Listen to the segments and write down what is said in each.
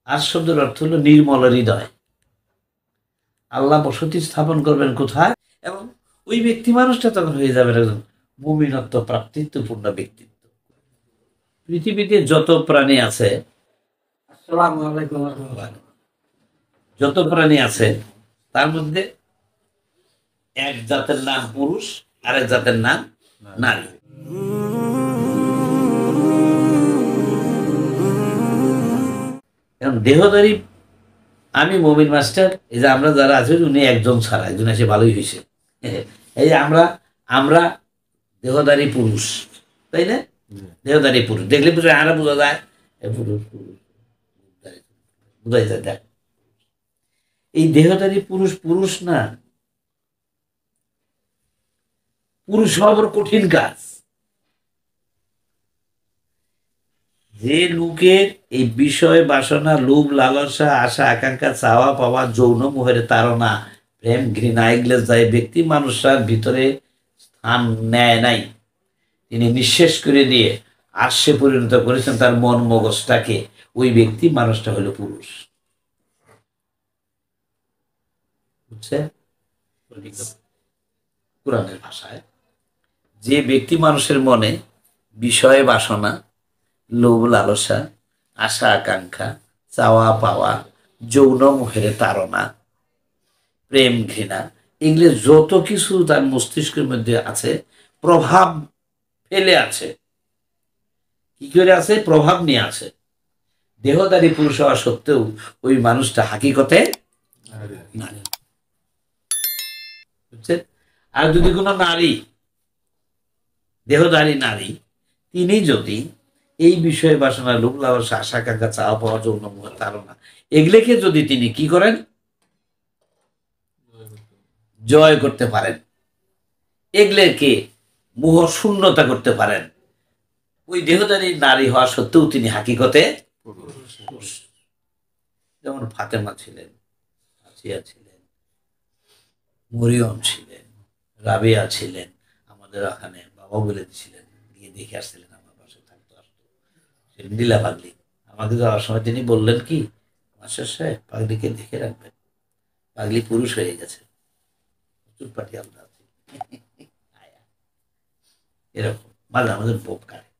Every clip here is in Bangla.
আর শব্দের অর্থ হলো নির্মল হৃদয়। আল্লাহ বসতি স্থাপন করবেন কোথায়, এবং ওই ব্যক্তি মানুষটা তখন হয়ে যাবে একজন মুমিনত্ব প্রাপ্তিত্বপূর্ণ ব্যক্তিত্ব। পৃথিবীতে যত প্রাণী আছে, যত প্রাণী আছে তার মধ্যে এক জাতের নাম পুরুষ, আরেক জাতের নাম নারী। এখন দেহধারী আমি মমিন মাস্টার, এই যে আমরা যারা আছি উনি একজন ছাড়া, একজন এসে ভালোই হয়েছে। এই যে আমরা আমরা দেহধারী পুরুষ, তাই না? দেহধারী পুরুষ দেখলে আরা বোঝা যায় পুরুষ পুরুষ বোঝাই যায়। দেখ, এই দেহধারী পুরুষ পুরুষ না, পুরুষ হওয়া বড় কঠিন কাজ। যে লোকের এই বিষয় বাসনা, লোভ, লালসা, আশা, আকাঙ্ক্ষা, চাওয়া পাওয়া, যৌন মোহের তাড়না, প্রেম, ঘৃণা, এগুলো যায় ব্যক্তি মানুষের ভিতরে স্থান নেয় নাই, তিনি নিঃশেষ করে দিয়ে আশে পরিণত করেছেন তার মন মগজটাকে, ওই ব্যক্তি মানুষটা হলো পুরুষ। বুঝছে? কোরআনের ভাষায় যে ব্যক্তি মানুষের মনে বিষয় বাসনা, লোভ, লালসা, আশা, আকাঙ্ক্ষা, চাওয়া পাওয়া, যৌন মোহের তাড়না, প্রেম, ঘৃণা, এগুলো যত কিছু তার মস্তিষ্কের মধ্যে আছে, প্রভাব ফেলে আছে। কি করে আছে? প্রভাব নিয়ে আছে। দেহধারী পুরুষ হওয়া সত্ত্বেও ওই মানুষটা হাকিকতে নারী। বুঝছেন? আর যদি কোনো নারী, দেহধারী নারী, তিনি যদি এই বিষয়ে বাসনা, লোভ, লালসা, আশা, আকাঙ্ক্ষা, চাওয়া পাওয়া, যৌন মোহ, তাড়না, এগুলোকে যদি তিনি কি করেন, জয় করতে পারেন, এগুলোকে মোহ শূন্যতা করতে পারেন, ওই দেহধারী নারী হওয়া সত্ত্বেও তিনি হাকিকতে পুরুষ। যেমন ফাতেমা ছিলেন, আসিয়া ছিলেন, মরিয়ম ছিলেন, রাবিয়া ছিলেন। আমাদের ওখানে বাবা বলে ছিলেন, গিয়ে দেখে আসছিলেন, আমার পাশে থাকতো, আসতো নীলা পাগলি। আমাকে যাওয়ার সময় তিনি বললেন কি, মাস্টার সাহেব পাগলিকে দেখে রাখবেন, পাগলি পুরুষ হয়ে গেছে, চুটপাটি আমরা আছি। এরকম মাঝে আমাদের বোপ কাটে,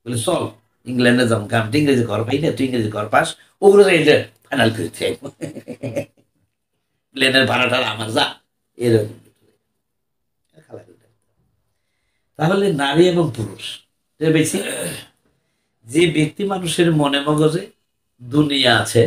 বলে চল ইংল্যান্ডে যাবো, কারণ ইংরেজি ঘর পাই না, তুই ইংরেজি ঘর পাস, ওগুলো ফাইনাল করে প্লেনের ভাড়াটা আমার যা, এরকম। তাহলে নারী এবং পুরুষ বেশি, যে ব্যক্তি মানুষের মনে মগজে দুনিয়া আছে,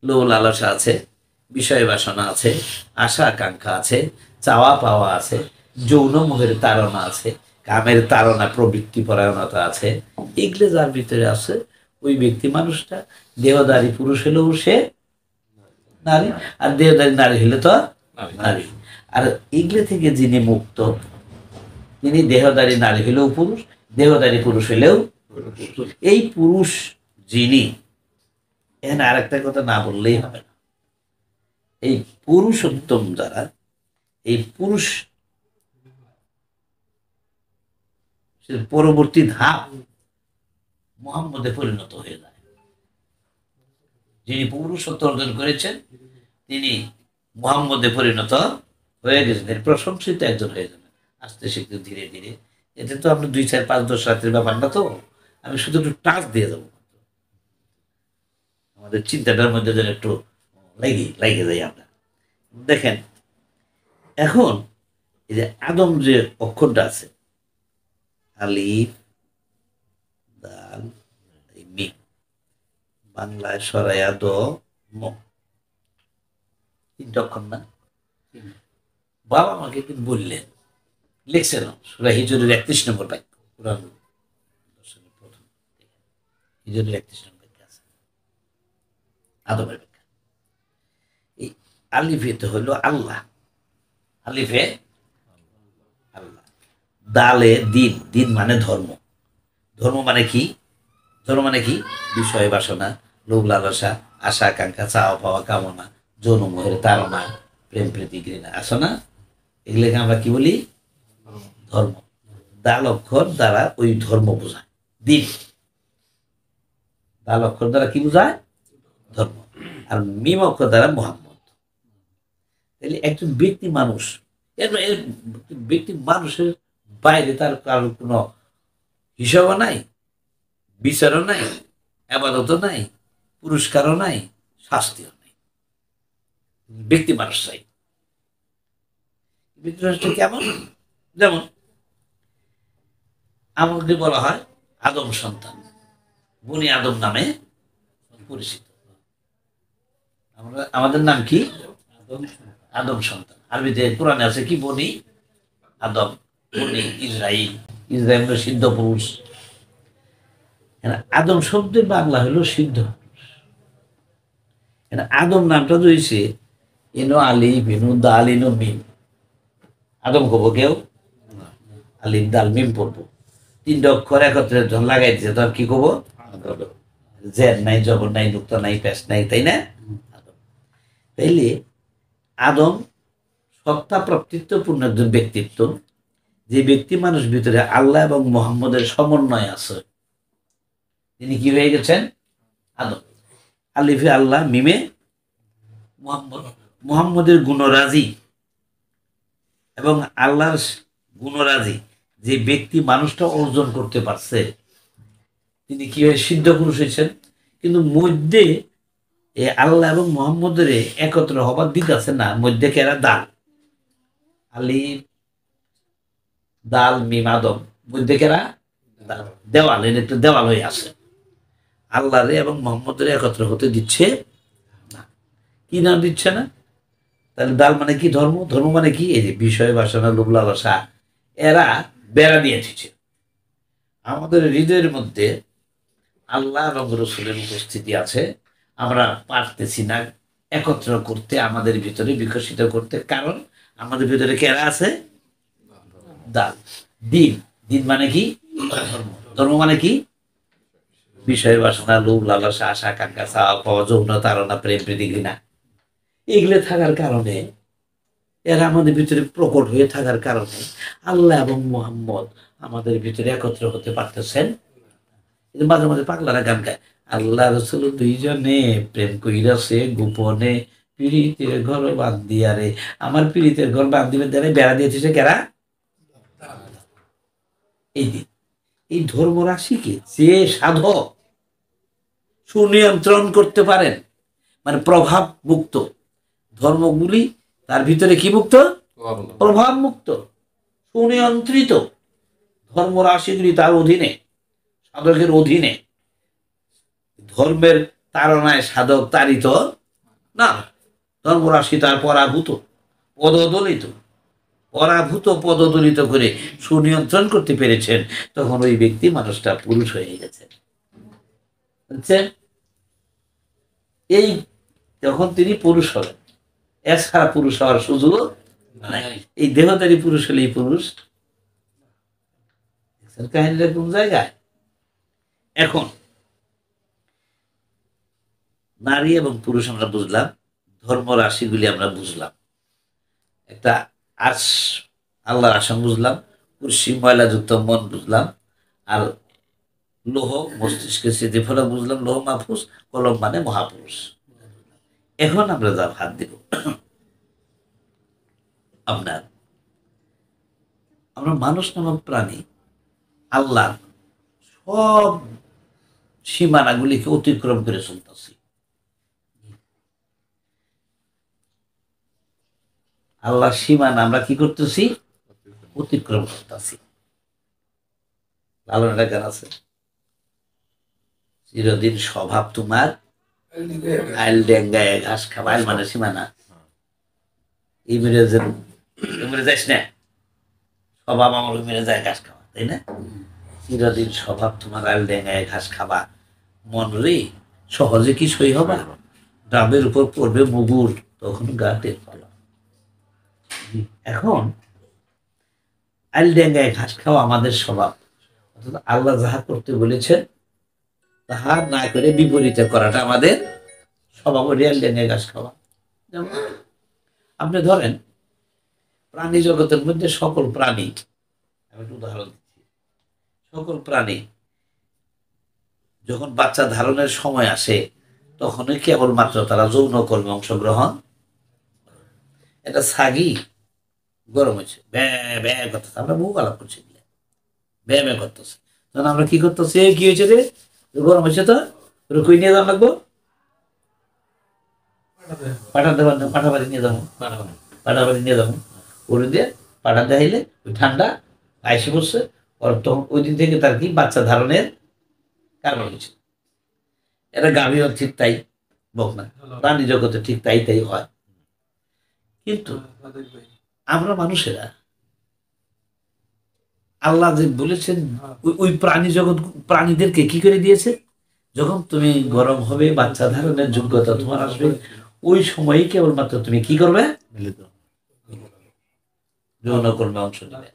লোভ লালসা আছে, বিষয় বাসনা আছে, আশা আকাঙ্ক্ষা আছে, চাওয়া পাওয়া আছে, যৌন মোহের তাড়না আছে, কামের তাড়না, প্রবৃত্তি পরায়ণতা আছে, এগুলো যার ভিতরে আছে, ওই ব্যক্তি মানুষটা দেহধারী পুরুষ হলেও সে নারী, আর দেহধারী নারী হলে তো নারী। আর এগুলো থেকে যিনি মুক্ত, তিনি দেহধারী নারী হলেও পুরুষ, দেহধারী পুরুষ হলেও এই পুরুষ যিনি, এখানে আরেকটা কথা না বললেই হবে না, এই পুরুষোত্তম দ্বারা এই পুরুষ পরবর্তী ধাপ মুহাম্মদে পরিণত হয়ে যায়। যিনি পুরুষত্ব অর্জন করেছেন তিনি মুহাম্মদে পরিণত হয়ে গেছেন, প্রশংসিত একজন হয়ে যাবেন আস্তে শিখতে ধীরে ধীরে। এতে তো আমরা 2, 4, 5, 10 রাতের ব্যাপার না, তো আমি শুধু একটু টাচ দিয়ে যাবো, আমাদের চিন্তাটার মধ্যে যেন একটু লাগে যাই আমরা। দেখেন এখন এই যে আদম যে অক্ষরটা আছে, আলিফ, দাল, মিম, বাংলায় সরাইয়া দ ম, 3টা অক্ষর না? বাবা আমাকে একদিন বললেন, লিখছেন সূরা হিজরের 31 নম্বর বাক্য, কুরআন দর্শনের প্রথম হিজরের 31 নম্বর বাক্য আছে আদমের ব্যাখ্যা। এই আলিফেতে হইল আল্লাহ, আলিফে আল্লাহ, দালে দিন, দিন মানে ধর্ম, ধর্ম মানে কি? ধর্ম মানে কি? বিষয় বাসনা, লোভ লালসা, আশা আকাঙ্ক্ষা, চাওয়া পাওয়া, কামনা, যৌন মোহের তাড়না, প্রেম প্রীতি ঘৃণা, আসো না, এগুলোকে আমরা কি বলি? ধর্ম। দাল অক্ষর দ্বারা ওই ধর্ম বোঝায়, দিন। দাল অক্ষর দ্বারা কি বোঝায়? ধর্ম, আর মিম অক্ষর দ্বারা মোহাম্মদ। তাহলে একজন ব্যক্তি মানুষ, এর ব্যক্তি মানুষের বাইরে তার কারোর কোনো হিসাবও নাই, বিচারও নাই, আবাদতও নাই, পুরস্কারও নাই, শাস্তিও নাই। ব্যক্তি মানুষ চাই। ব্যক্তি মানুষটা কেমন? যেমন আমাকে বলা হয় আদম সন্তান, বনি আদম নামে পরিচিত। আমরা আমাদের নাম কি? আদম সন্তান। আরবিতে কোরআনে আছে কি? বনি আদম, বনি ইসরাইল। ইসরাইল হলো সিদ্ধ পুরুষ। আদম শব্দের বাংলা হলো সিদ্ধ পুরুষ। আদম নামটা রয়েছে ইনো আলিফ, ইনো দাল, ইনো মিম। আদম কব কেউ? আলিফ দাল মিম পড়বো, তিনটা অক্ষর একত্রে যখন লাগাই দিচ্ছে তখন কি কব? জের নাই, জবর নাই, নুক্তা নাই, পেশ নাই, তাই না? তাইলে আদম সত্তা প্রাপ্তিত্বপূর্ণ একজন ব্যক্তিত্ব, যে ব্যক্তি মানুষ ভিতরে আল্লাহ এবং মোহাম্মদের সমন্বয় আছে। তিনি কি হয়ে গেছেন? আদম। আলিফে আল্লাহ, মিমে মোহাম্মদ। মোহাম্মদের গুণরাজি এবং আল্লাহর গুণরাজি যে ব্যক্তি মানুষটা অর্জন করতে পারছে, তিনি কি হয়ে সিদ্ধ পুরুষ হয়েছেন। কিন্তু মধ্যে আল্লাহ এবং মোহাম্মদের একত্র হবার দিক আছে না, মধ্যে কেরা দাল, আলিফ দাল মিম আদম, মধ্যে কেরা দেওয়াল, এর একটা দেওয়াল হয়ে আছে। আল্লাহরে এবং মোহাম্মদের একত্র হতে দিচ্ছে না। কি না দিচ্ছে না? তাহলে দাল মানে কি? ধর্ম। ধর্ম মানে কি? এই যে বিষয় বাসনা, লোভ লালসা, এরা বেড়া দিয়ে দিচ্ছে। আমাদের হৃদয়ের মধ্যে আল্লাহ এবং রসুলের উপস্থিতি আছে, আমরা পারতেছি না একত্র করতে, আমাদের ভিতরে বিকশিত করতে। কারণ আমাদের ভিতরে কেরা আছে? দাল। দিন, দিন মানে কি? ধর্ম। ধর্ম মানে কি? বিষয় বাসনা, লোভ লালসা, আশা আকাঙ্ক্ষা, চাওয়া পাওয়া, যৌন তাড়না, প্রেম প্রীতি, ঘৃণা, এগুলো থাকার কারণে, এরা আমাদের ভিতরে প্রকট হয়ে থাকার কারণে আল্লাহ এবং মোহাম্মদ আমাদের ভিতরে একত্র হতে পারতেছেন। মাঝে মাঝে পাগলারা গান গায়, আল্লাহ রসুল দুইজনে প্রেম কইরাছে গোপনে, পীড়িতের ঘর বান্ধিয়া রে। আমার পীড়িতের ঘর বান্ধিবে দেয়, বেড়া দিয়েছে কেরা? এই দিন এই ধর্ম রাশিকে যে সাধক সুনিয়ন্ত্রণ করতে পারেন, মানে প্রভাব মুক্ত ধর্মগুলি তার ভিতরে কি মুক্ত? প্রভাব মুক্ত, সুনিয়ন্ত্রিত ধর্মরাশিগুলি তার অধীনে, সাধকের অধীনে। ধর্মের তাড়নায় সাধক তাড়িত না, ধর্মরাশি তার পরাভূত, পদদলিত, পরাভূত পদদলিত করে সুনিয়ন্ত্রণ করতে পেরেছেন, তখন ওই ব্যক্তি মানুষটা পুরুষ হয়ে গেছে। বুঝছেন? এই যখন তিনি পুরুষ হবেন, এছাড়া পুরুষ হওয়ার সুযোগ নাই। এই দেহধারী পুরুষ হলেই পুরুষ। কাহিনীটা কোন জায়গায়? এখন নারী এবং পুরুষ আমরা বুঝলাম, ধর্ম রাশিগুলি আমরা বুঝলাম, একটা আশ আল্লাহর আসন বুঝলাম, কুরসি ময়লাযুক্ত মন বুঝলাম, আর লৌহ মস্তিষ্কের স্মৃতিফলক বুঝলাম, লৌহ মাহফুজ, কলম মানে মহাপুরুষ। এখন আমরা যা হাত দিব, আমরা মানুষ নামক প্রাণী আল্লাহ সব সীমানাগুলিকে অতিক্রম করে চলতেছি। আল্লাহর সীমানা আমরা কি করতেছি? অতিক্রম করতেছি। লালন একটা গান আছে, চিরদিন স্বভাব তোমার আইল ডেঙ্গায় ঘাস খাবা। আইল মানে সীমানা। এই মেরে যাইস না, স্বভাব আমার ওই মেরে যায় ঘাস খাওয়া, তাই না? চিরদিন স্বভাব তোমার আইল ডেঙ্গায় ঘাস খাবা, মন রে সহজে কি সই হবা, ডাবের উপর পড়বে মুগুর, তখন গা টের পালা। এখন আইল ডেঙ্গায় ঘাস খাওয়া আমাদের স্বভাব। অর্থাৎ আল্লাহ যাহা করতে বলেছেন তাহা না করে বিপরীতে করাটা আমাদের স্বভাব। আইল ডেঙ্গায় ঘাস খাওয়া। যেমন আপনি ধরেন প্রাণী জগতের মধ্যে সকল প্রাণী, আমি একটু উদাহরণ দিচ্ছি, সকল প্রাণী যখন বাচ্চা ধারণের সময় আসে তখনই কেবলমাত্র তারা যৌন কর্মে অংশগ্রহণ। এটা ছাগি গরম হয়েছে, ব্যা ব্যা করতেছে, আমরা বহু আলাপ করছি, ব্যা ব্যা করতেছে, তখন আমরা কি করতেছি, কি হয়েছে রে, গরম হয়েছে, তো কই নিয়ে যাওয়া লাগবো, পাঠা দেওয়ার না, পাঠা বাড়ি নিয়ে যাবো, পাঠা বাড়ি নিয়ে যাবো, ওরে দিয়ে পাঠা দেখাইলে ওই ঠান্ডা আইসে পড়ছে, ওর তখন ওই দিন থেকে তার কি বাচ্চা ধারণের কারণ হয়েছে। এটা গাভীও ঠিক তাই, বক না, প্রাণী জগতে ঠিক তাই তাই হয়। কিন্তু আমরা মানুষেরা আল্লাহ যে বলেছেন ওই প্রাণী জগৎ, প্রাণীদেরকে কি করে দিয়েছে, যখন তুমি গরম হবে, বাচ্চা ধারণের যোগ্যতা তোমার আসবে, ওই সময়ই কেবলমাত্র তুমি কি করবে, যৌন কর্মে অংশ নেবে।